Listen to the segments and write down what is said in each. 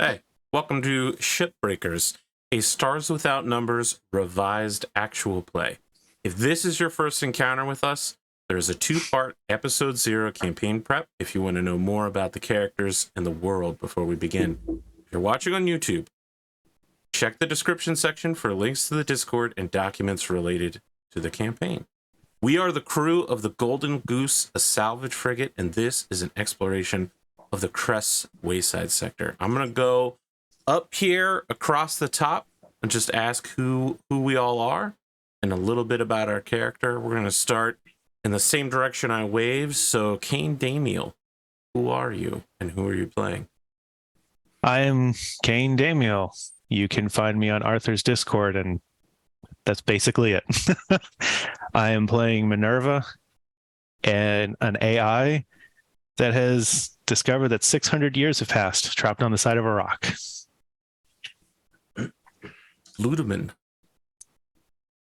Hey, welcome to Shipbreakers, a Stars Without Numbers revised actual play. If this is your first encounter with us, there's a two-part Episode 0 campaign prep if you want to know more about the characters and the world before we begin. If you're watching on YouTube, check the description section for links to the Discord and documents related to the campaign. We are the crew of the Golden Goose, a salvage frigate, and this is an exploration of the Cress Wayside sector. I'm going to go up here across the top and just ask who we all are and a little bit about our character. We're going to start in the same direction I waved. So, KainDamael, who are you and who are you playing? I am KainDamael. You can find me on Arthur's Discord, and that's basically it. I am playing MINERVA, and an AI that has discovered that 600 years have passed, trapped on the side of a rock. Ludemann.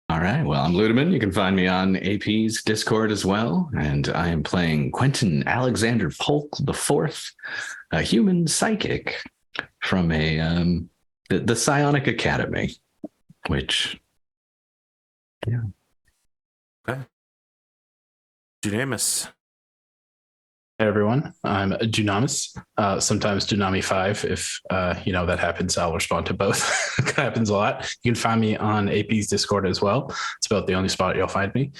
All right, well, I'm Ludemann. You can find me on AP's Discord as well, and I am playing Quentin Alexander Polk IV, a human psychic from the Psionic Academy, which, yeah. Okay. Dunamis. Hey everyone, I'm Dunamis, sometimes Dunami5 if that happens. I'll respond to both. It happens a lot. You can find me on AP's Discord as well. It's about the only spot you'll find me.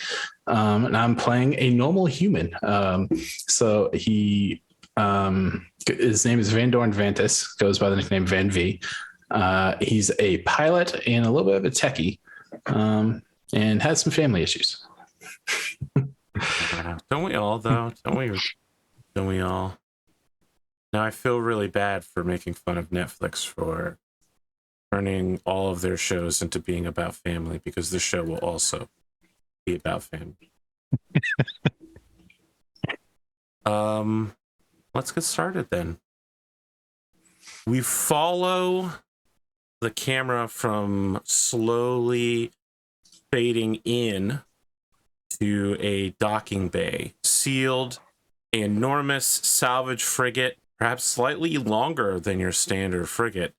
And I'm playing a normal human. So his name is Vandorn Vantis, goes by the nickname Van-Vee. He's a pilot and a little bit of a techie, and has some family issues. Don't we all, though? Don't we all? Now, I feel really bad for making fun of Netflix for turning all of their shows into being about family, because this show will also be about family. Let's get started then. We follow the camera from slowly fading in to a docking bay, sealed. An enormous salvage frigate, perhaps slightly longer than your standard frigate,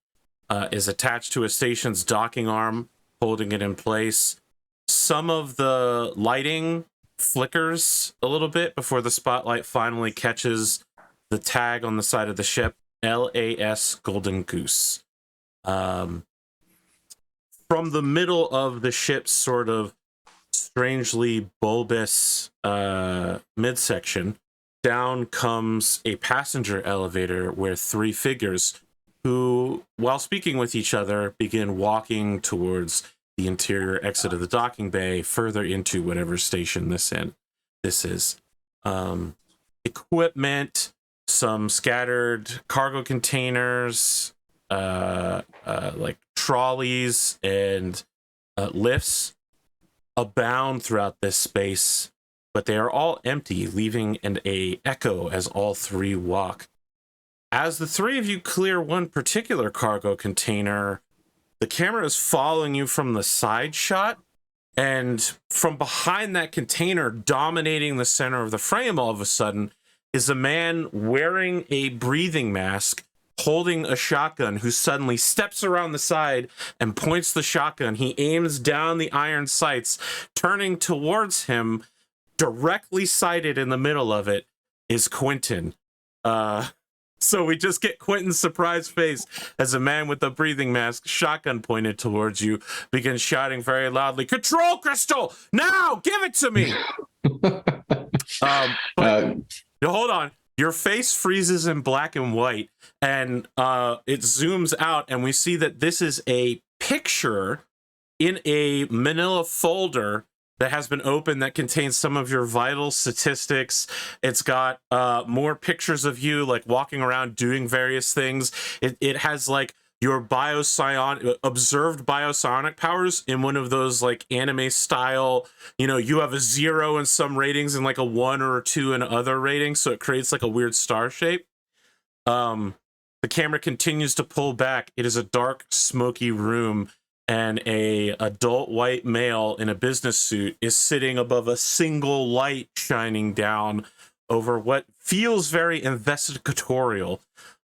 is attached to a station's docking arm, holding it in place. Some of the lighting flickers a little bit before the spotlight finally catches the tag on the side of the ship, LAS Golden Goose. From the middle of the ship's sort of strangely bulbous midsection, down comes a passenger elevator where three figures who, while speaking with each other, begin walking towards the interior exit of the docking bay, further into whatever station this is. Equipment, some scattered cargo containers, like trolleys and lifts abound throughout this space, but they are all empty, leaving an echo as all three walk. As the three of you clear one particular cargo container, the camera is following you from the side shot, and from behind that container, dominating the center of the frame all of a sudden, is a man wearing a breathing mask, holding a shotgun, who suddenly steps around the side and points the shotgun. He aims down the iron sights. Turning towards him, directly sighted in the middle of it, is Quentin. So we just get Quentin's surprised face as a man with a breathing mask, shotgun pointed towards you, begins shouting very loudly, "Control crystal! Now! Give it to me!" Hold on. Your face freezes in black and white, and it zooms out, and we see that this is a picture in a manila folder that has been opened that contains some of your vital statistics. It's got more pictures of you, like, walking around doing various things. It has, like, your observed biopsionic powers in one of those, like, anime style, you have a 0 in some ratings and, like, a 1 or a 2 in other ratings, so it creates, like, a weird star shape. The camera continues to pull back. It is a dark, smoky room, and a adult white male in a business suit is sitting above a single light shining down over what feels very investigatorial.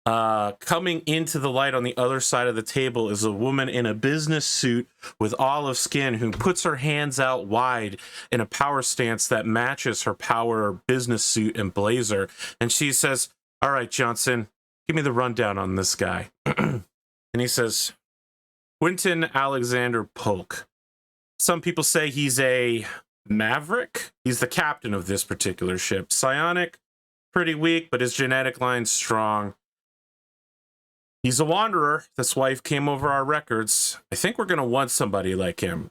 Coming into the light on the other side of the table is a woman in a business suit with olive skin who puts her hands out wide in a power stance that matches her power business suit and blazer. And she says, "All right, Johnson, give me the rundown on this guy." And he says, "Quentin Alexander Polk. Some people say he's a maverick. He's the captain of this particular ship. Psionic, pretty weak, but his genetic line's strong. He's a wanderer. This wife came over our records. I think we're going to want somebody like him."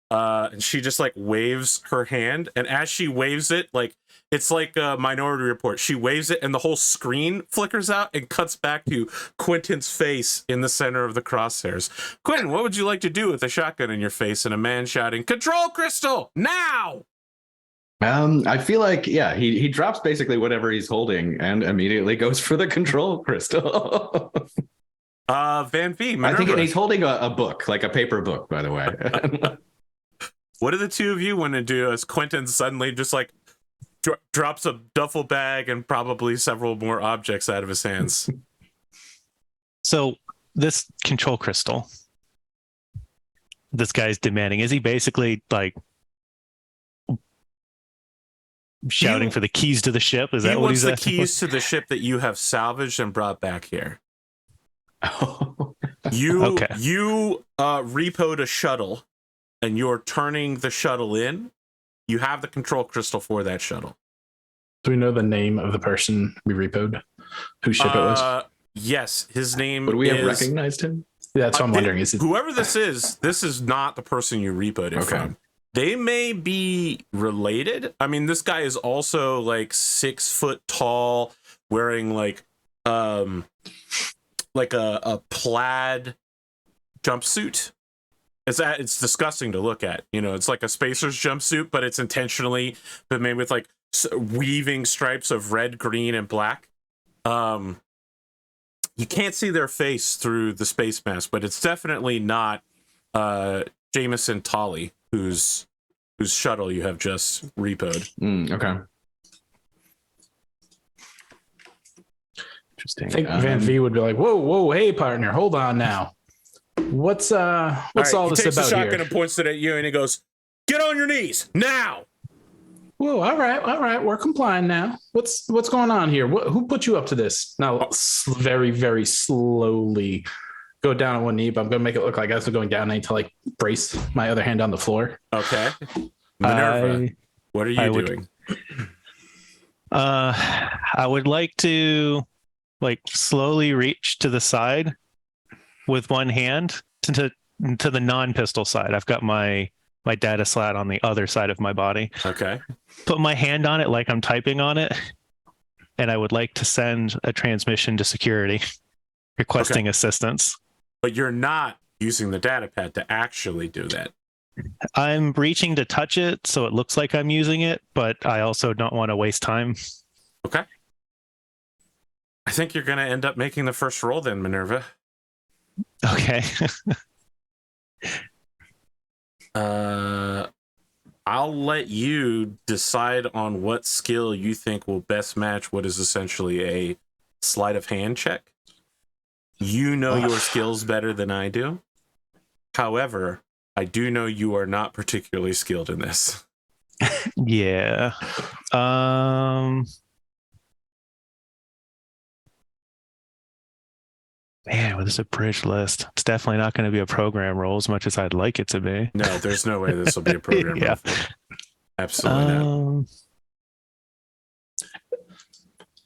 And she just like waves her hand. And as she waves it, like it's like a Minority Report. She waves it and the whole screen flickers out and cuts back to Quentin's face in the center of the crosshairs. "Quentin, what would you like to do with a shotgun in your face and a man shouting, 'Control crystal, now!'" I feel like, yeah, he drops basically whatever he's holding and immediately goes for the control crystal. Van-Vee, I Minerva. think he's holding a book, like a paper book, by the way. What do the two of you want to do as Quentin suddenly just like drops a duffel bag and probably several more objects out of his hands? So this control crystal, this guy's demanding, is he basically like shouting for the keys to the ship? Is that what he's asking? He wants the keys to the ship that you have salvaged and brought back here. You repoed a shuttle and you're turning the shuttle in. You have the control crystal for that shuttle. Do we know the name of the person we repoed? Whose ship it was? Yes, his name Would we have recognized him? Yeah, that's what I'm wondering. Is it whoever this is not the person you repoed it from. They may be related. I mean, this guy is also like 6 foot tall, wearing like a plaid jumpsuit. It's disgusting to look at. You know, it's like a spacer's jumpsuit, but it's intentionally but made with like weaving stripes of red, green, and black. You can't see their face through the space mask, but it's definitely not Jameson Tolley, whose shuttle you have just repoed. Okay. Interesting. I think Van-Vee would be like, whoa, hey partner, hold on now. What's all this about here? He takes the shotgun and points it at you, and he goes, "Get on your knees now!" Whoa, all right, we're complying now. What's going on here? Who put you up to this? Now, very, very slowly go down on one knee, but I'm going to make it look like as I'm going down, I need to like brace my other hand on the floor. Okay. Minerva, what are you doing? I would like to like slowly reach to the side with one hand to the non-pistol side. I've got my data slat on the other side of my body. Okay. Put my hand on it like I'm typing on it, and I would like to send a transmission to security requesting assistance. But you're not using the data pad to actually do that. I'm reaching to touch it, so it looks like I'm using it, but I also don't want to waste time. Okay. I think you're going to end up making the first roll then, Minerva. Okay. I'll let you decide on what skill you think will best match what is essentially a sleight of hand check. You know your skills better than I do. However, I do know you are not particularly skilled in this. Yeah. Man, with this abridged list, it's definitely not going to be a program roll as much as I'd like it to be. No, there's no way this will be a program roll. Absolutely not.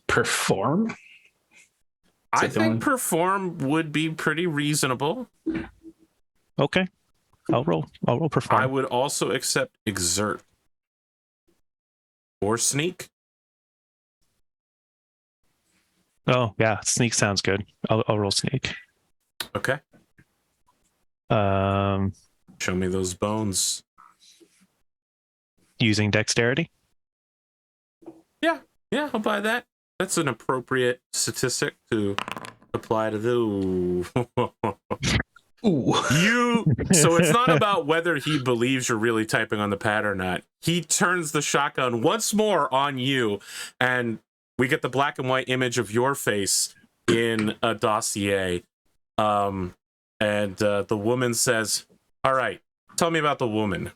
Perform? I think perform would be pretty reasonable. Okay. I'll roll perform. I would also accept exert. Or sneak. Oh, yeah. Sneak sounds good. I'll roll sneak. Okay. Show me those bones. Using dexterity? Yeah, I'll buy that. That's an appropriate statistic to apply to the... Ooh. So it's not about whether he believes you're really typing on the pad or not. He turns the shotgun once more on you, and we get the black and white image of your face in a dossier. And the woman says, all right, tell me about the woman.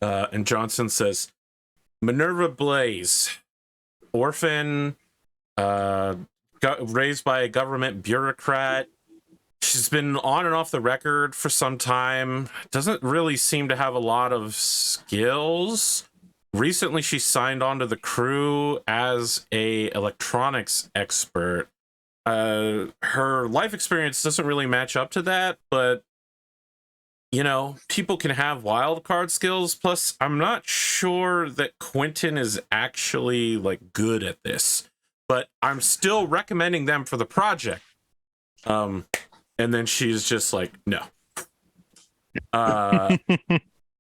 And Johnson says, Minerva Blaze, orphan, raised by a government bureaucrat. She's been on and off the record for some time. Doesn't really seem to have a lot of skills. Recently, she signed on to the crew as a electronics expert. Her life experience doesn't really match up to that, but you know, people can have wild card skills. Plus, I'm not sure that Quentin is actually like good at this, but I'm still recommending them for the project. And then she's just like, no.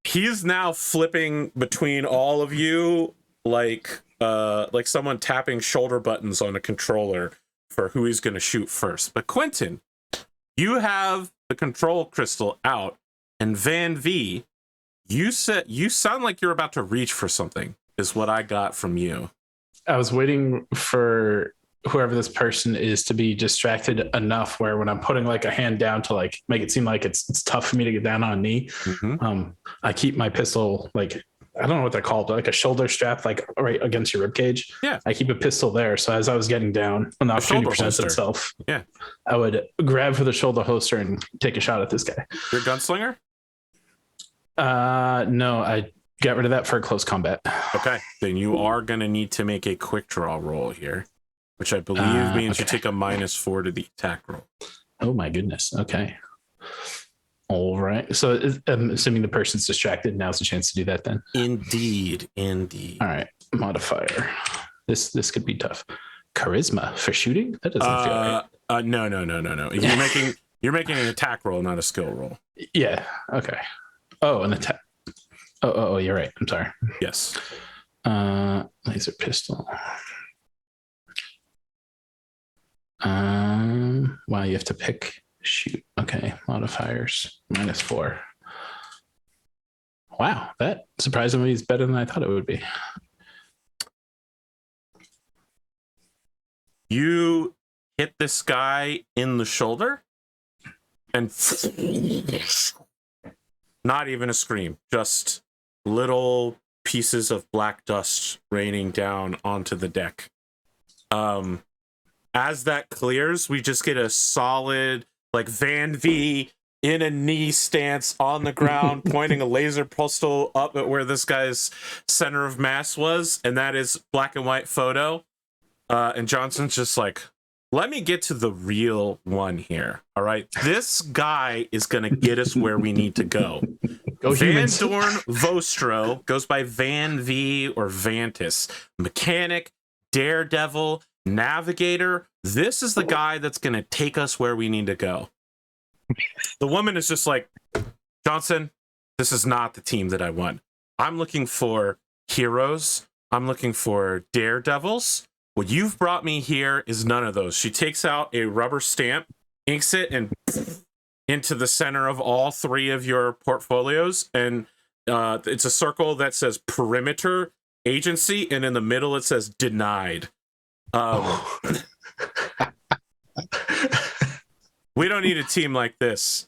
He's now flipping between all of you like someone tapping shoulder buttons on a controller for who he's going to shoot first. But Quentin, you have the control crystal out. And Van-Vee, you sound like you're about to reach for something, is what I got from you. I was waiting for whoever this person is to be distracted enough where when I'm putting like a hand down to like make it seem like it's tough for me to get down on a knee, I keep my pistol like, I don't know what they're called, but like a shoulder strap, like right against your rib cage. Yeah. I keep a pistol there. So as I was getting down, when the opportunity presents itself, I would grab for the shoulder holster and take a shot at this guy. You're a gunslinger? No, I got rid of that for close combat. Okay, then you are going to need to make a quick draw roll here, which I believe means you take a -4 to the attack roll. Oh my goodness. Okay. All right. So I'm assuming the person's distracted. Now's the chance to do that then. Indeed. All right. Modifier. This could be tough. Charisma for shooting? That doesn't feel right. No. You're making an attack roll, not a skill roll. Yeah. Okay. Oh, an attack. Oh, you're right. I'm sorry. Yes. Laser pistol. Wow, you have to pick shoot. Okay, modifiers -4. Wow, that surprisingly is better than I thought it would be. You hit this guy in the shoulder and not even a scream, just little pieces of black dust raining down onto the deck. As that clears, we just get a solid like Van-Vee in a knee stance on the ground, pointing a laser pistol up at where this guy's center of mass was, and that is black and white photo. And Johnson's just like, let me get to the real one here. All right, this guy is gonna get us where we need to go. Vandorn Vostro goes by Van-Vee or Vantis. Mechanic, daredevil, navigator. This is the guy that's going to take us where we need to go. The woman is just like, Johnson, this is not the team that I want. I'm looking for heroes. I'm looking for daredevils. What you've brought me here is none of those. She takes out a rubber stamp, inks it, and into the center of all three of your portfolios. And it's a circle that says perimeter agency. And in the middle, it says denied. We don't need a team like this.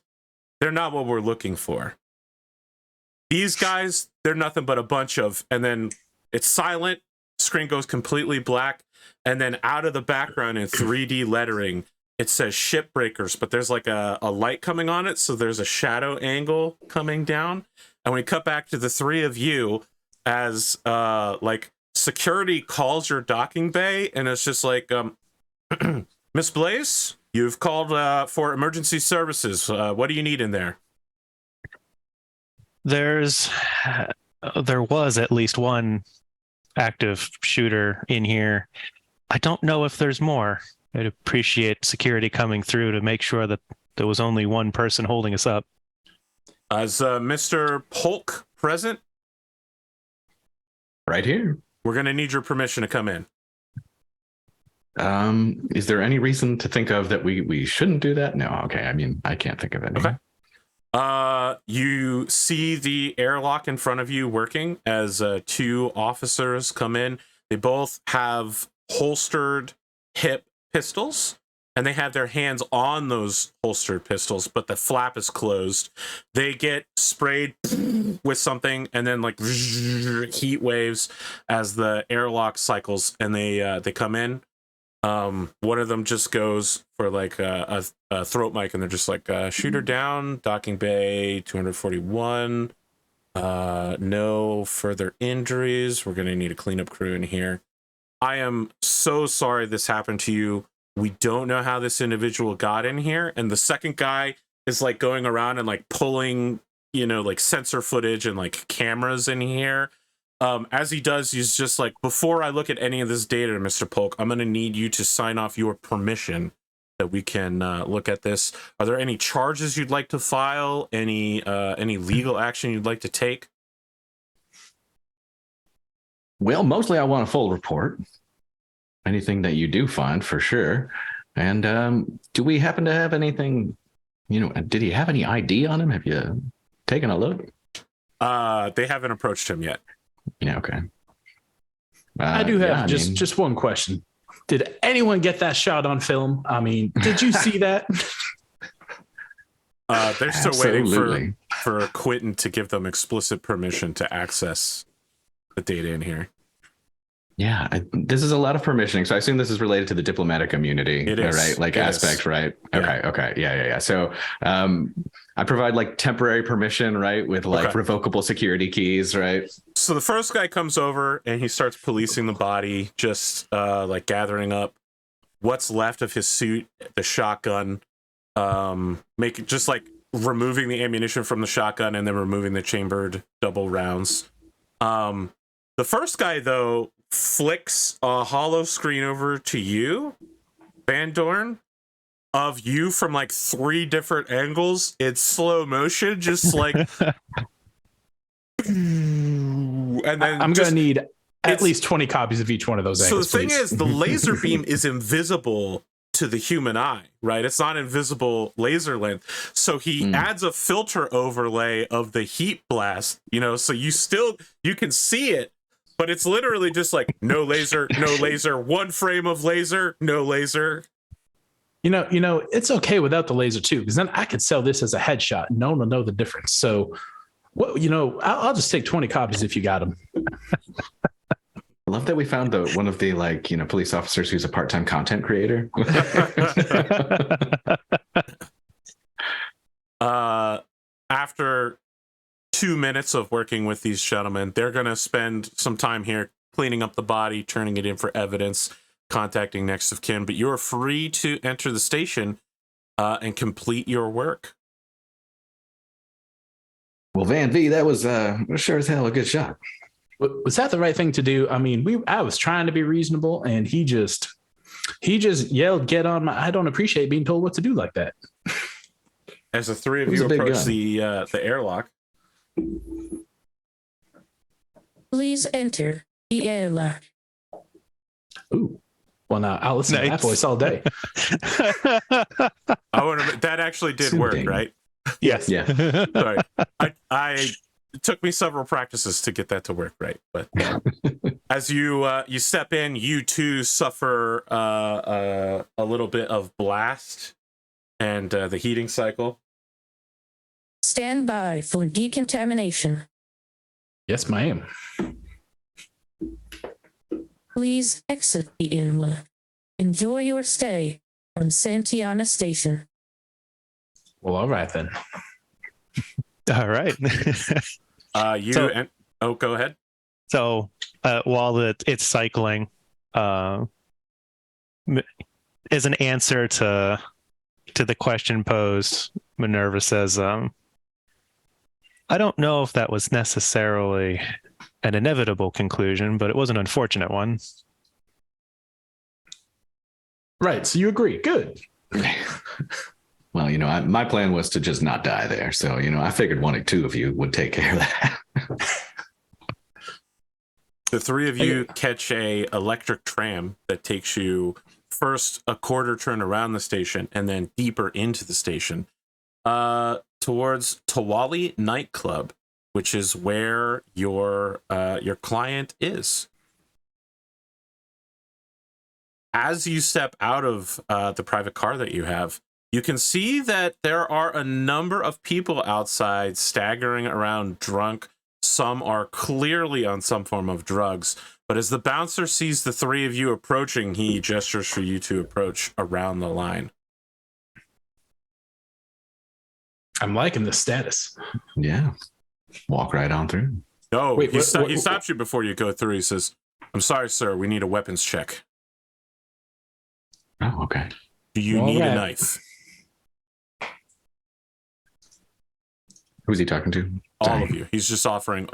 They're not what we're looking for. These guys, they're nothing but a bunch of, and then it's silent, screen goes completely black, and then out of the background in 3D lettering, it says Shipbreakers, but there's like a light coming on it, so there's a shadow angle coming down. And we cut back to the three of you as like security calls your docking bay, and it's just like, Miss Blaze, you've called for emergency services. What do you need in there? There was at least one active shooter in here. I don't know if there's more. I'd appreciate security coming through to make sure that there was only one person holding us up. Is Mr. Polk present? Right here. We're going to need your permission to come in. Is there any reason to think of that we shouldn't do that? No. Okay. I mean, I can't think of any. Okay. You see the airlock in front of you working as two officers come in. They both have holstered hip pistols, and they have their hands on those holstered pistols, but the flap is closed. They get sprayed with something, and then like heat waves as the airlock cycles, and they come in. One of them just goes for like a throat mic, and they're just like, shooter down, docking bay 241. No further injuries. We're gonna need a cleanup crew in here. I am so sorry this happened to you. We don't know how this individual got in here. And the second guy is like going around and like pulling, you know, like sensor footage and like cameras in here. As he does, he's just like, before I look at any of this data, Mr. Polk, I'm going to need you to sign off your permission that we can look at this. Are there any charges you'd like to file? Any legal action you'd like to take? Well, mostly I want a full report. Anything that you do find, for sure. And do we happen to have anything, you know, did he have any ID on him? Have you taken a look? They haven't approached him yet. Yeah, okay. I do have just one question. Did anyone get that shot on film? I mean, did you see that? They're still waiting for Quentin to give them explicit permission to access the data in here. Yeah, this is a lot of permissioning. So I assume this is related to the diplomatic immunity, it is. Right? Like aspect, right? Yeah. Okay. Yeah. So I provide like temporary permission, right? With like revocable security keys, right? So the first guy comes over and he starts policing the body, just like gathering up what's left of his suit, the shotgun, just like removing the ammunition from the shotgun and then removing the chambered double rounds. The first guy, though, flicks a hollow screen over to you, Vandorn, of you from like 3 different angles in slow motion, just like and then I'm gonna need at least 20 copies of each one of those angles. So the thing is, the laser beam is invisible to the human eye, right? It's not invisible laser length. So he adds a filter overlay of the heat blast, you know, so you can see it, but it's literally just like no laser, 1 frame of laser, no laser. You know, it's okay without the laser too, because then I could sell this as a headshot. No one will know the difference. So, what, you know, I'll just take 20 copies if you got them. I love that we found one of the like, you know, police officers who's a part-time content creator. After 2 minutes of working with these gentlemen, they're going to spend some time here cleaning up the body, turning it in for evidence, contacting next of kin, but you're free to enter the station and complete your work. Well, Van-Vee, that was sure as hell a good shot. Was that the right thing to do? I mean, I was trying to be reasonable, and he just yelled, "Get on my!" I don't appreciate being told what to do like that. As the 3 of you approach the airlock, please enter the airlock. Ooh, well now I'll listen to that voice all day. That actually did work, right? Yes. Yeah. Sorry, it took me several practices to get that to work right, but as you step in, you too suffer a little bit of blast and the heating cycle. Stand by for decontamination. Yes, ma'am. Please exit the airlock. Enjoy your stay on Santiana Station. Well, all right then. All right. Go ahead. So while it's cycling, as an answer to the question posed, MINERVA says, I don't know if that was necessarily an inevitable conclusion, but it was an unfortunate one. Right. So you agree. Good. Well, you know, my plan was to just not die there. So, you know, I figured 1 or 2 of you would take care of that. The 3 of you catch a electric tram that takes you first a quarter turn around the station and then deeper into the station towards Tawali nightclub, which is where your client is. as you step out of the private car that you have, you can see that there are a number of people outside staggering around drunk. Some are clearly on some form of drugs. But as the bouncer sees the three of you approaching, he gestures for you to approach around the line. I'm liking the status. Yeah. Walk right on through. No, Wait, he stops you before you go through. He says, "I'm sorry, sir. We need a weapons check. Oh, okay. Do you need a knife?" Who's he talking to? All of you. He's just offering.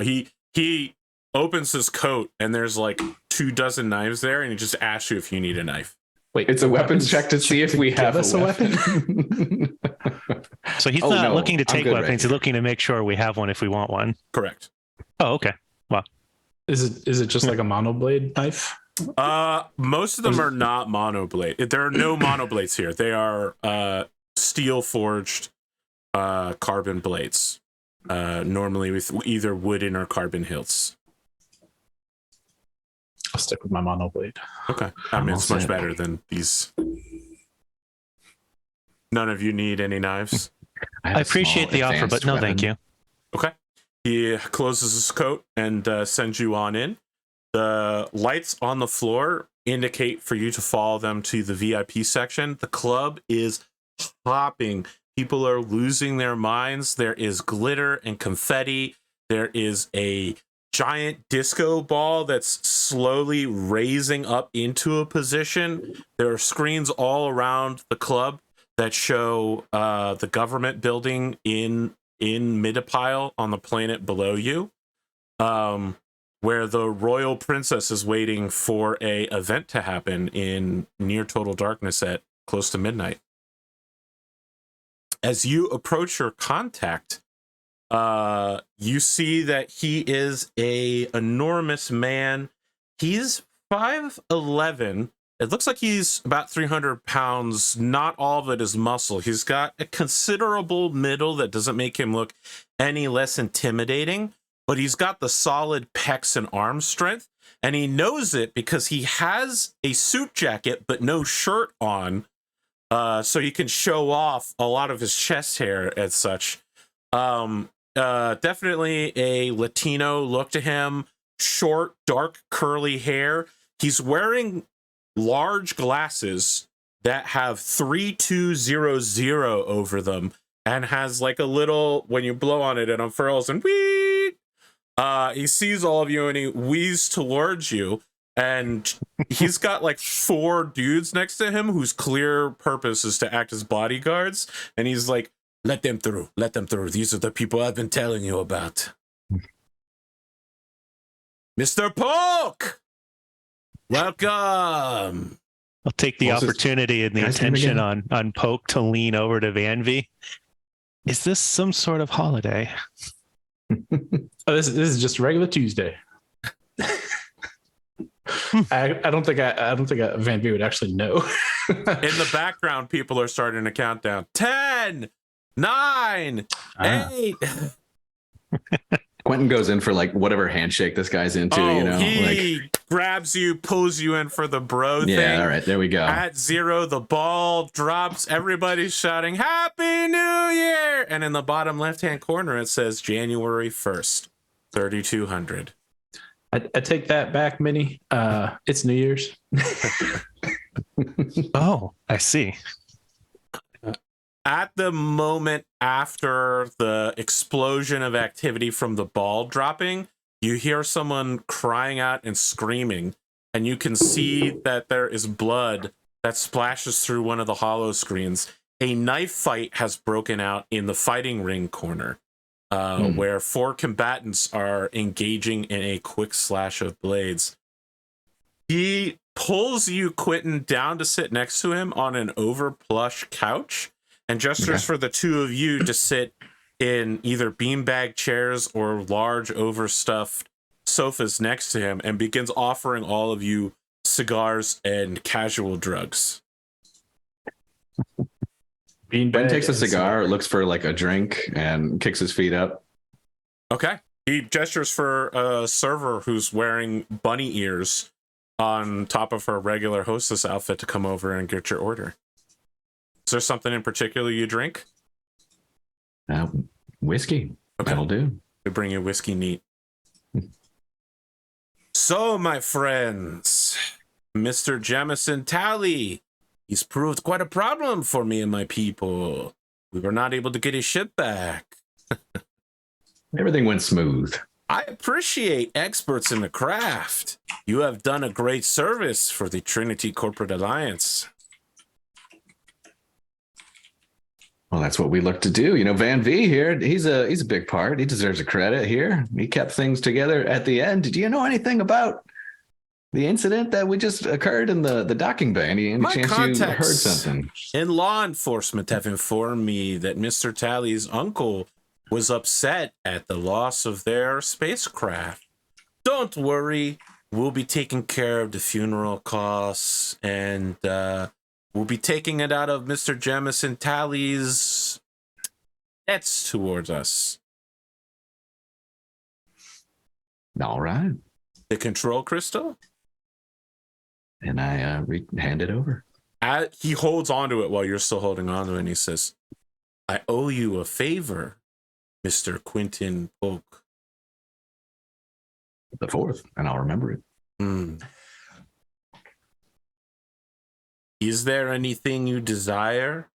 He opens his coat and there's like 24 knives there, and he just asks you if you need a knife. Wait, It's a weapons check to see if we have us a weapon. So he's Oh, not no, looking to I'm take good weapons. right He's here. looking to make sure we have one if we want one. Correct. Oh, okay. Is it just like a monoblade knife? Most of them are not monoblade. There are no monoblades here. They are steel forged carbon blades. Normally with either wooden or carbon hilts. I'll stick with my monoblade. Okay. I mean, it's much set. better than these. None of you need any knives? have I a appreciate small the offer, but advanced no, weapon. thank you. Okay. He closes his coat and sends you on in. The lights on the floor indicate for you to follow them to the VIP section. The club is popping. People are losing their minds. There is glitter and confetti. There is a giant disco ball that's slowly raising up into a position. There are screens all around the club that show the government building in Midapile on the planet below you, where the royal princess is waiting for a event to happen in near total darkness at close to midnight. As you approach your contact, you see that he is a enormous man. He's 5'11". It looks like he's about 300 pounds. Not all of it is muscle. He's got a considerable middle that doesn't make him look any less intimidating, but he's got the solid pecs and arm strength, and he knows it because he has a suit jacket but no shirt on, so he can show off a lot of his chest hair and such. Definitely a Latino look to him. Short, dark, curly hair. He's wearing large glasses that have 3200 over them and has like a little, when you blow on it, it unfurls and whee! He sees all of you and he wheezes towards you, and he's got like 4 dudes next to him whose clear purpose is to act as bodyguards, and he's like, let them through, let them through. These are the people I've been telling you about. Mr. Polk! Welcome. I'll take the What's his opportunity and the guy's name attention again? on Polk to lean over to Van-Vee. Is this some sort of holiday? Oh, this is just a regular Tuesday. I don't think Van-Vee would actually know. In the background, people are starting to count down. 10, 9, 8. Quentin goes in for like whatever handshake this guy's into, Oh, you know? he Like, grabs you, pulls you in for the bro thing. yeah, all right, there we go. At 0, the ball drops. Everybody's shouting, Happy New Year! And in the bottom left-hand corner, it says January 1st, 3200. I take that back, Minnie. It's New Year's. Oh, I see. At the moment after the explosion of activity from the ball dropping, you hear someone crying out and screaming, and you can see that there is blood that splashes through one of the hollow screens. A knife fight has broken out in the fighting ring corner, where 4 combatants are engaging in a quick slash of blades. He pulls you, Quentin, down to sit next to him on an overplush couch, and gestures for the 2 of you to sit in either beanbag chairs or large overstuffed sofas next to him, and begins offering all of you cigars and casual drugs. Ben takes a cigar, looks for like a drink, and kicks his feet up. Okay. He gestures for a server who's wearing bunny ears on top of her regular hostess outfit to come over and get your order. Is there something in particular you drink? Whiskey. Okay. That'll do. We bring you whiskey neat. So, my friends, Mr. Jamison Tally, he's proved quite a problem for me and my people. We were not able to get his ship back. Everything went smooth. I appreciate experts in the craft. You have done a great service for the Trinity Corporate Alliance. Well, that's what we look to do. You know, Van-Vee here, he's a big part. He deserves a credit here. He kept things together at the end. Do you know anything about the incident that we just occurred in the docking bay? Any My chance you heard something? In law enforcement have informed me that Mr. Tally's uncle was upset at the loss of their spacecraft. Don't worry, we'll be taking care of the funeral costs, and we'll be taking it out of Mr. Jamison Tally's debts towards us. All right. The control crystal? And I hand it over. He holds onto it while you're still holding onto it, and he says, I owe you a favor, Mr. Quentin Polk. The 4th, and I'll remember it. Is there anything you desire?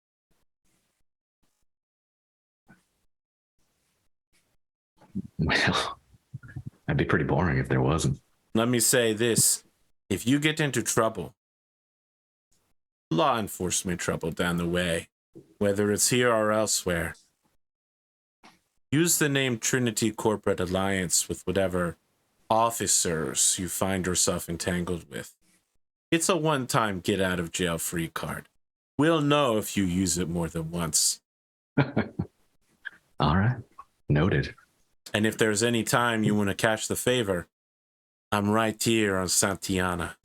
Well, that'd be pretty boring if there wasn't. Let me say this. If you get into trouble, law enforcement trouble down the way, whether it's here or elsewhere, use the name Trinity Corporate Alliance with whatever officers you find yourself entangled with. It's a one-time get-out-of-jail-free card. We'll know if you use it more than once. All right. Noted. And if there's any time you want to cash the favor, I'm right here on Santiana.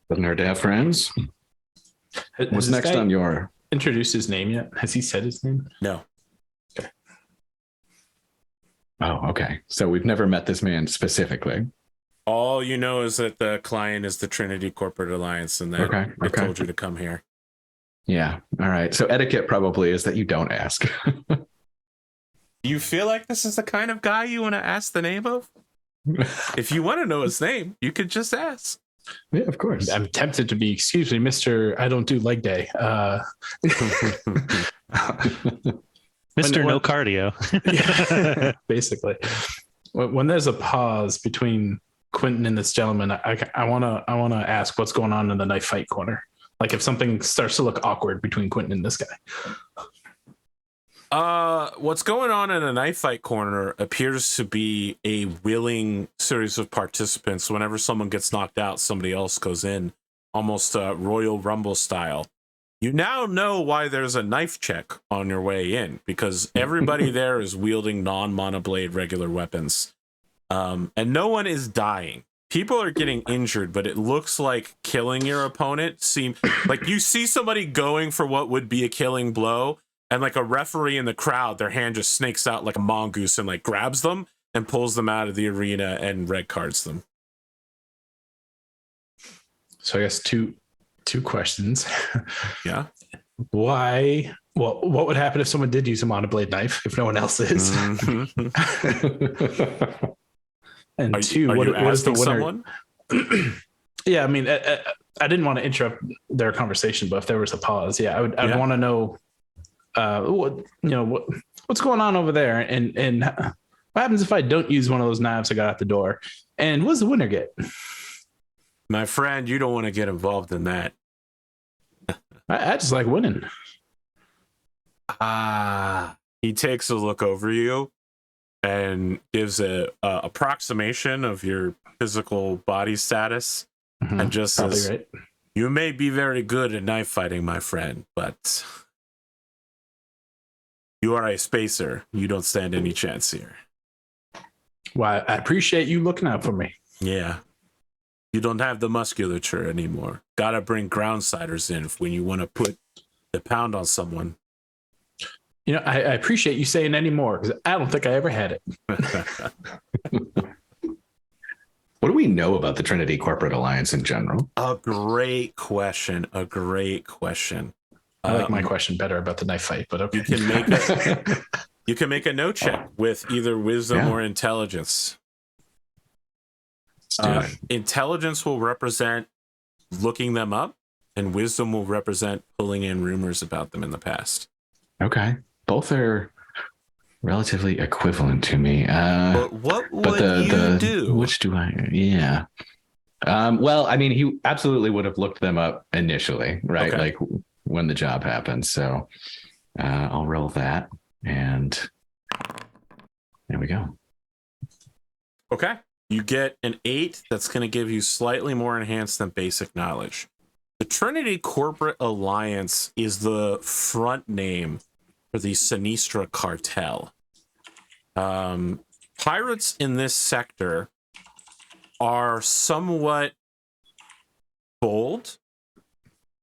Doesn't hurt to have friends. What's Has next this guy on your... introduced his name yet? Has he said his name? No. Oh, okay. So we've never met this man specifically. All you know is that the client is the Trinity Corporate Alliance, and that I told you to come here. Yeah. All right. So etiquette probably is that you don't ask. Do you feel like this is the kind of guy you want to ask the name of? If you want to know his name, you could just ask. Yeah, of course. I'm tempted to be, excuse me, Mr. I don't do leg day. Mr. No Cardio. Yeah, basically. When there's a pause between Quentin and this gentleman, I want to ask what's going on in the knife fight corner. Like if something starts to look awkward between Quentin and this guy. What's going on in a knife fight corner appears to be a willing series of participants. Whenever someone gets knocked out, somebody else goes in, almost Royal Rumble style. You now know why there's a knife check on your way in, because everybody there is wielding non-monoblade regular weapons. And no one is dying. People are getting injured, but it looks like killing your opponent like you see somebody going for what would be a killing blow, and like a referee in the crowd, their hand just snakes out like a mongoose and like grabs them and pulls them out of the arena and red cards them. So I guess two questions. Yeah. Why? Well, what would happen if someone did use a monoblade knife if no one else is? And are two, you what is the asking winner? Yeah, I mean, I didn't want to interrupt their conversation, but if there was a pause, yeah, I'd want to know, what's going on over there, and what happens if I don't use one of those knives I got out the door, and what does the winner get? My friend, you don't want to get involved in that. I just like winning. He takes a look over you and gives a approximation of your physical body status, and just says, right. You may be very good at knife fighting, my friend, but you are a spacer. You don't stand any chance here. Well, I appreciate you looking out for me. Yeah. You don't have the musculature anymore. Gotta bring groundsiders in when you want to put the pound on someone. You know, I appreciate you saying any more, because I don't think I ever had it. know about the Trinity Corporate Alliance in general? A great question. A great question. I like my question better about the knife fight, but okay. You can make a note check with either wisdom or intelligence. Intelligence will represent looking them up, and wisdom will represent pulling in rumors about them in the past. Okay. Both are relatively equivalent to me. But what would you do? Which do I? Yeah. Well, I mean, he absolutely would have looked them up initially, right? Okay. Like when the job happened. So I'll roll that, and there we go. Okay. You get an 8 that's going to give you slightly more enhanced than basic knowledge. The Trinity Corporate Alliance is the front name for the Sinistra cartel. Pirates in this sector are somewhat bold.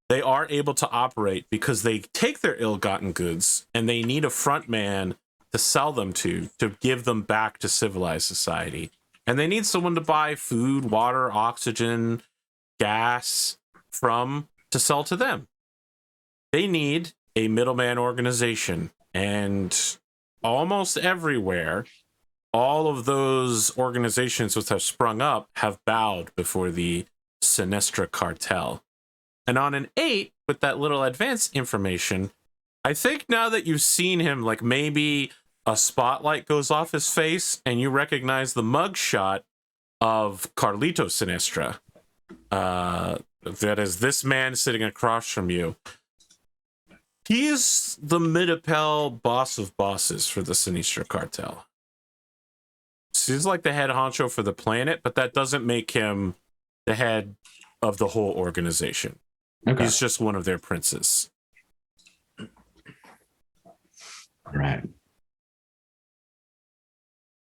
They are able to operate because they take their ill-gotten goods and they need a front man to sell them to give them back to civilized society. And they need someone to buy food, water, oxygen, gas from to sell to them. They need a middleman organization. And almost everywhere, all of those organizations which have sprung up have bowed before the Sinistra cartel. And on an 8, with that little advanced information, I think now that you've seen him, like maybe a spotlight goes off his face and you recognize the mugshot of Carlito Sinistra. That is this man sitting across from you. He is the Midapel boss of bosses for the Sinistra cartel. So he's like the head honcho for the planet, but that doesn't make him the head of the whole organization. Okay. He's just one of their princes. Right.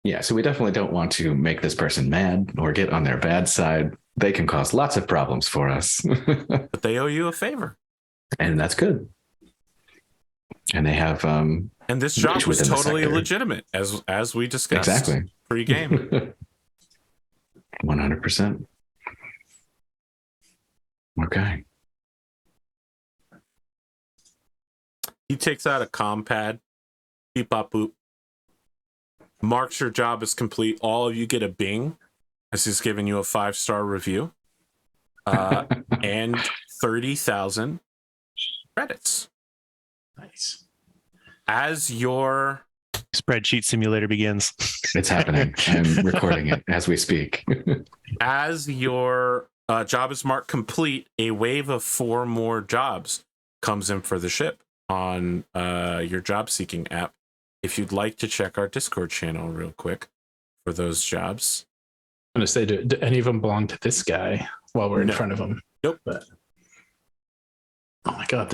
Yeah, so we definitely don't want to make this person mad or get on their bad side. They can cause lots of problems for us. But they owe you a favor. And that's good. And they have and this job was totally legitimate, as we discussed. Exactly. Pre-game. 100%. Okay. He takes out a comm pad. Beep bop boop. Marks your job as complete. All of you get a bing as he's giving you a 5-star review. And 30,000 credits. Nice. As your spreadsheet simulator begins. It's happening. I'm recording it as we speak. As your job is marked complete, a wave of 4 more jobs comes in for the ship on your job seeking app. If you'd like to check our Discord channel real quick for those jobs. I'm going to say, do any of them belong to this guy while we're in front of him? Nope. But, oh my God,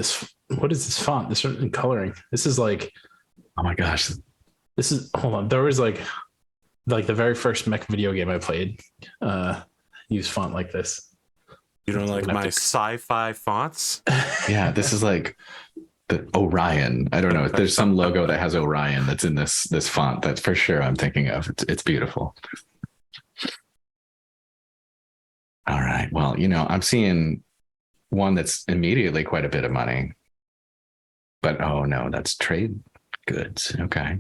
what is this font? This coloring. This is like, oh my gosh. This is, hold on. There was like the very first mech video game I played used font like this. You don't like my sci-fi fonts? Yeah, this is like the Orion. I don't know. There's some logo that has Orion that's in this font. That's for sure I'm thinking of. It's beautiful. All right. Well, I'm seeing one that's immediately quite a bit of money. But oh no, that's trade goods. Okay.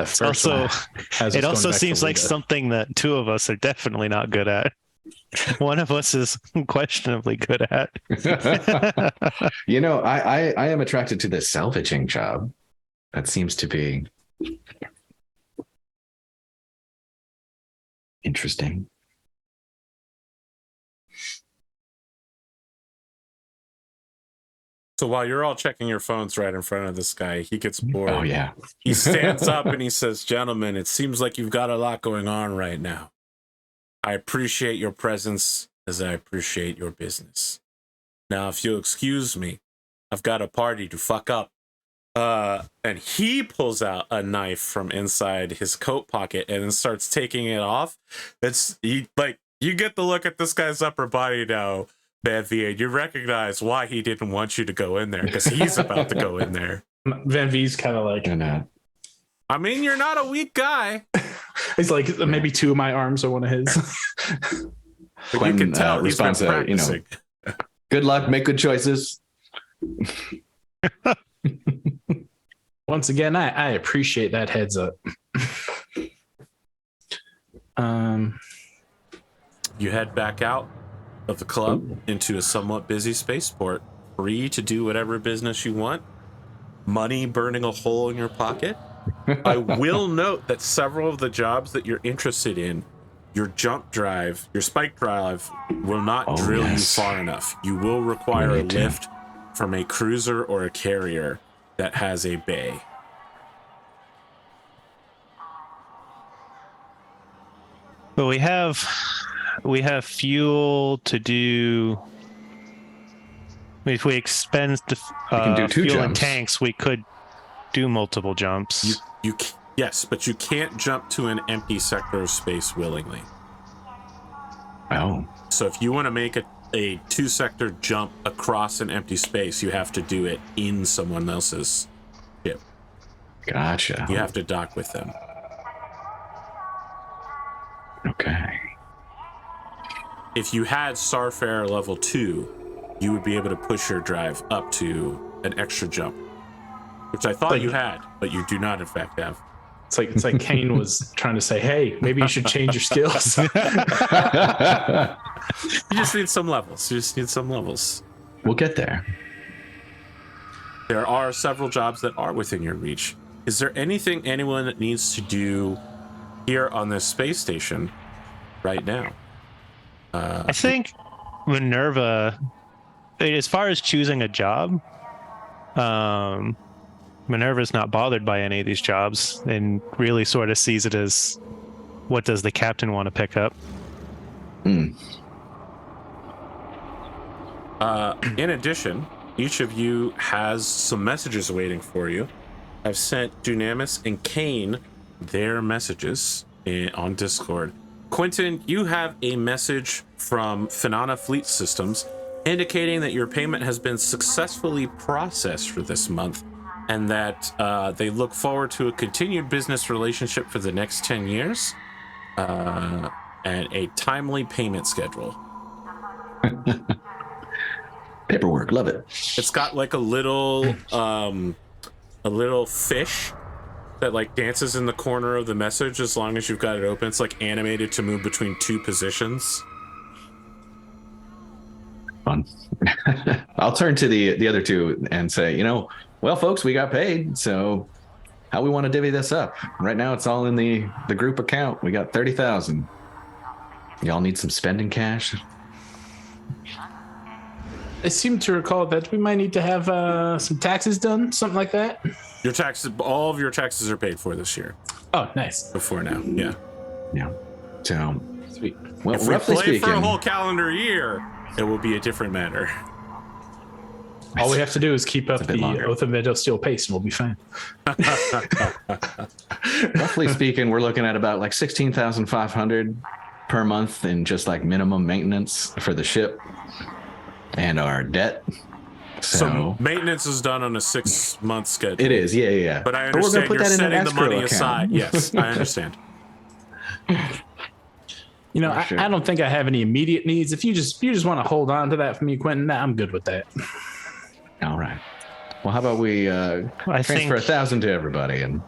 It also seems like something that 2 of us are definitely not good at. One of us is questionably good at. I am attracted to this salvaging job. That seems to be interesting. So while you're all checking your phones right in front of this guy, he gets bored. Oh, yeah. He stands up and he says, "Gentlemen, it seems like you've got a lot going on right now. I appreciate your presence as I appreciate your business. Now, if you'll excuse me, I've got a party to fuck up." And he pulls out a knife from inside his coat pocket and then starts taking it off. You get the look at this guy's upper body now, Van-Vee, and you recognize why he didn't want you to go in there, because he's about to go in there. Van-Vee's kind of like, I mean, you're not a weak guy. He's like, maybe 2 of my arms are one of his. But you can tell he's been responds, practicing. Good luck, make good choices. Once again, I appreciate that heads up. You head back out of the club into a somewhat busy spaceport, free to do whatever business you want. Money burning a hole in your pocket. I will note that several of the jobs that you're interested in, your jump drive, your spike drive, will not drill you far enough. You will require a lift from a cruiser or a carrier that has a bay. But we have fuel to do. If we expend the can do 2 fuel and jumps. tanks, we could do multiple jumps. Yes, but you can't jump to an empty sector of space willingly. Oh. So if you want to make a 2-sector jump across an empty space, you have to do it in someone else's ship. Gotcha. You have to dock with them. Okay. If you had Starfarer level 2, you would be able to push your drive up to an extra jump, which I thought you had, but you do not in fact have. It's like Kain was trying to say, hey, maybe you should change your skills. You just need some levels. We'll get there. There are several jobs that are within your reach. Is there anything anyone needs to do here on this space station right now? I think MINERVA, as far as choosing a job, MINERVA's not bothered by any of these jobs and really sort of sees it as, what does the captain want to pick up? In addition, each of you has some messages waiting for you. I've sent Dunamis and Kain their messages on Discord. Quentin, you have a message from Finana Fleet Systems indicating that your payment has been successfully processed for this month and that they look forward to a continued business relationship for the next 10 years and a timely payment schedule. Paperwork, love it. It's got like a little fish that like dances in the corner of the message as long as you've got it open. It's like animated to move between 2 positions. Fun. I'll turn to the other 2 and say, well, folks, we got paid, so how we want to divvy this up? Right now, it's all in the group account. We got 30,000. Y'all need some spending cash? I seem to recall that we might need to have some taxes done, something like that. Your taxes, all of your taxes are paid for this year. Oh, nice. Before now, yeah. Yeah. So, Sweet. well, If we roughly play speaking, for a whole calendar year, it will be a different matter. All we have to do is keep up bit the longer. Oath of Vendel Steel pace and we'll be fine. roughly speaking, we're looking at about like 16,500 per month in just like minimum maintenance for the ship and our debt. So maintenance is done on a 6-month schedule. It is, yeah. But I we're gonna understand put you're that in an setting the escrow money account. aside. Yes, I understand. Sure. I don't think I have any immediate needs. If you just want to hold on to that for me, Quentin, I'm good with that. All right. Well, how about we transfer 1,000 to everybody and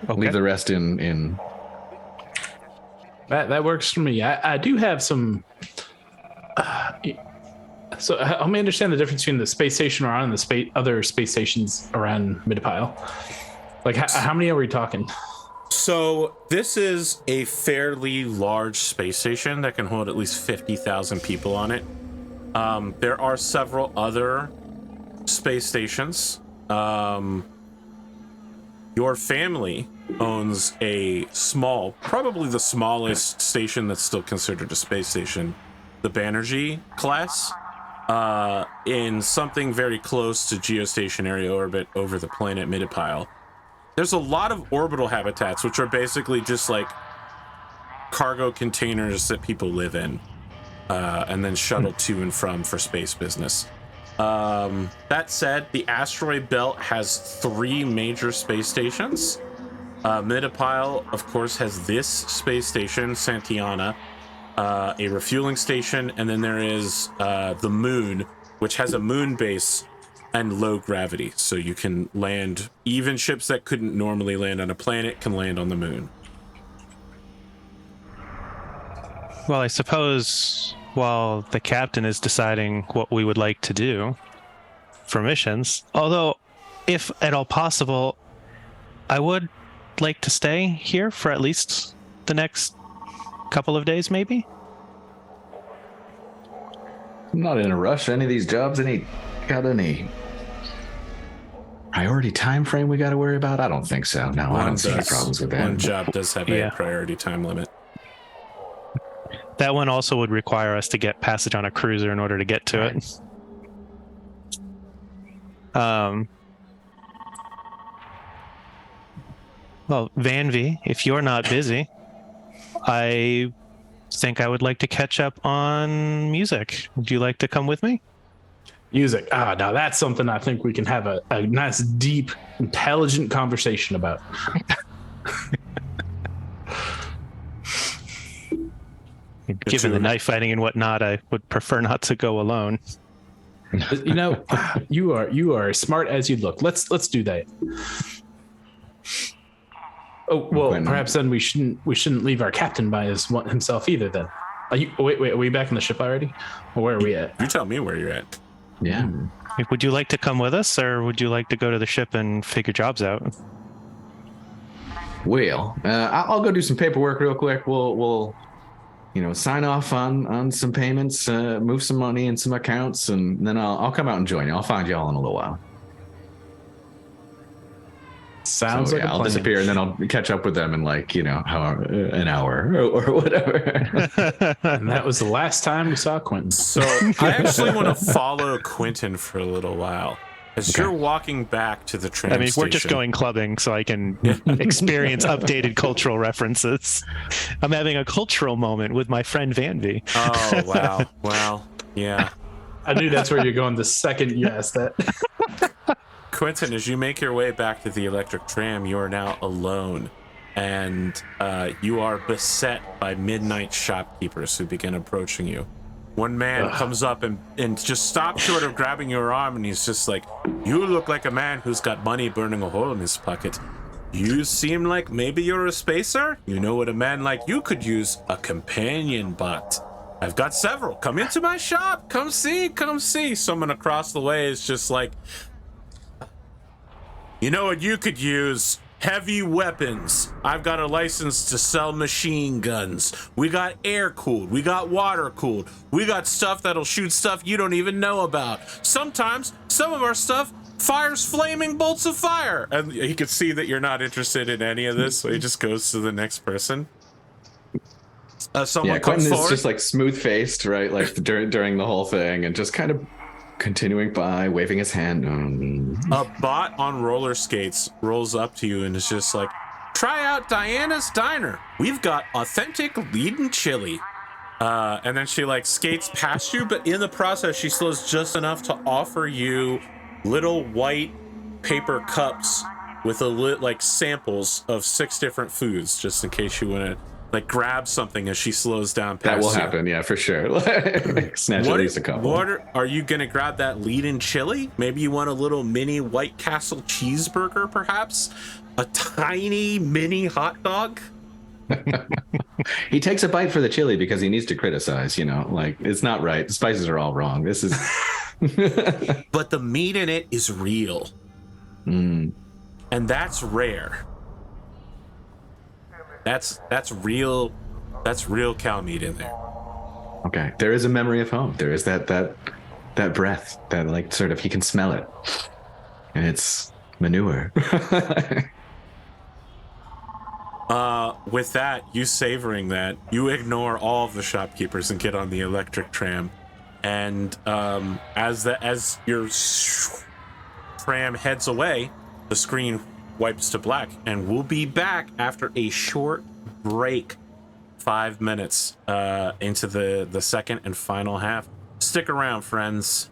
leave the rest in. That works for me. I do have some. So help me understand the difference between the space station we're on and the other space stations around Midpile. Like how many are we talking? So this is a fairly large space station that can hold at least 50,000 people on it. There are several other space stations. Your family owns a small, probably the smallest station that's still considered a space station, the Banerjee class, in something very close to geostationary orbit over the planet Midpile. There's a lot of orbital habitats, which are basically just like cargo containers that people live in, and then shuttle to and from for space business. That said, the asteroid belt has 3 major space stations, Midipile, of course, has this space station, Santiana, a refueling station, and then there is the moon, which has a moon base and low gravity, so you can land. Even ships that couldn't normally land on a planet can land on the moon. Well, I suppose while the captain is deciding what we would like to do for missions, although if at all possible, I would like to stay here for at least the next couple of days, maybe. I'm not in a rush. Any of these jobs, got any priority time frame we got to worry about? I don't think so. No, I don't see any problems with that. One job does have a priority time limit. That one also would require us to get passage on a cruiser in order to get to it. Well, Van-Vee, if you're not busy, I think I would like to catch up on music. Would you like to come with me? Music. Now that's something I think we can have a nice, deep, intelligent conversation about. Given the knife fighting and whatnot, I would prefer not to go alone. You know, you are as smart as you look. Let's do that. Oh well, Quentin. Perhaps then we shouldn't leave our captain by himself either. Then, wait, are we back in the ship already? Or where are we at? You tell me where you're at. Yeah. Would you like to come with us, or would you like to go to the ship and figure jobs out? Well, I'll go do some paperwork real quick. We'll sign off on some payments, move some money in some accounts, and then I'll come out and join you. I'll find you all in a little while. Sounds like a I'll plan. disappear and then I'll catch up with them in an hour or whatever. And that was the last time we saw Quentin. So I actually want to follow Quentin for a little while. As you're walking back to the train station. We're just going clubbing so I can experience updated cultural references. I'm having a cultural moment with my friend Van-Vee. Oh, wow. Well, yeah. I knew that's where you're going the second you asked that. Quentin, as you make your way back to the electric tram, you are now alone. And you are beset by midnight shopkeepers who begin approaching you. One man comes up and just stops short of grabbing your arm, and he's just like, "You look like a man who's got money burning a hole in his pocket. You seem like maybe you're a spacer? You know what a man like you could use? A companion bot. I've got several. Come into my shop. Come see. Someone across the way is just like, you know what you could use? Heavy weapons. I've got a license to sell machine guns. We got air cooled. We got water cooled. We got stuff that'll shoot stuff you don't even know about. Sometimes some of our stuff fires flaming bolts of fire." And he can see that you're not interested in any of this, so he just goes to the next person. Someone comes Quentin forward. is just like smooth faced, right? Like during the whole thing, and just kind of continuing by, waving his hand. A bot on roller skates rolls up to you and is just like, "Try out Diana's Diner. We've got authentic lean chili." And then she skates past you, but in the process, she slows just enough to offer you little white paper cups with samples of 6 different foods, just in case you want to grab something as she slows down past you. That will happen, yeah, for sure. Snatch at least a couple. Are you gonna grab that lead-in chili? Maybe you want a little mini White Castle cheeseburger, perhaps? A tiny mini hot dog? He takes a bite for the chili because he needs to criticize, it's not right. The spices are all wrong. This is... But the meat in it is real. And that's rare. That's real cow meat in there. Okay, there is a memory of home. There is that breath that sort of, he can smell it, and it's manure. With that, you savoring that, you ignore all of the shopkeepers and get on the electric tram. And as your tram heads away, the screen wipes to black, and we'll be back after a short break, 5 minutes into the second and final half. Stick around, friends.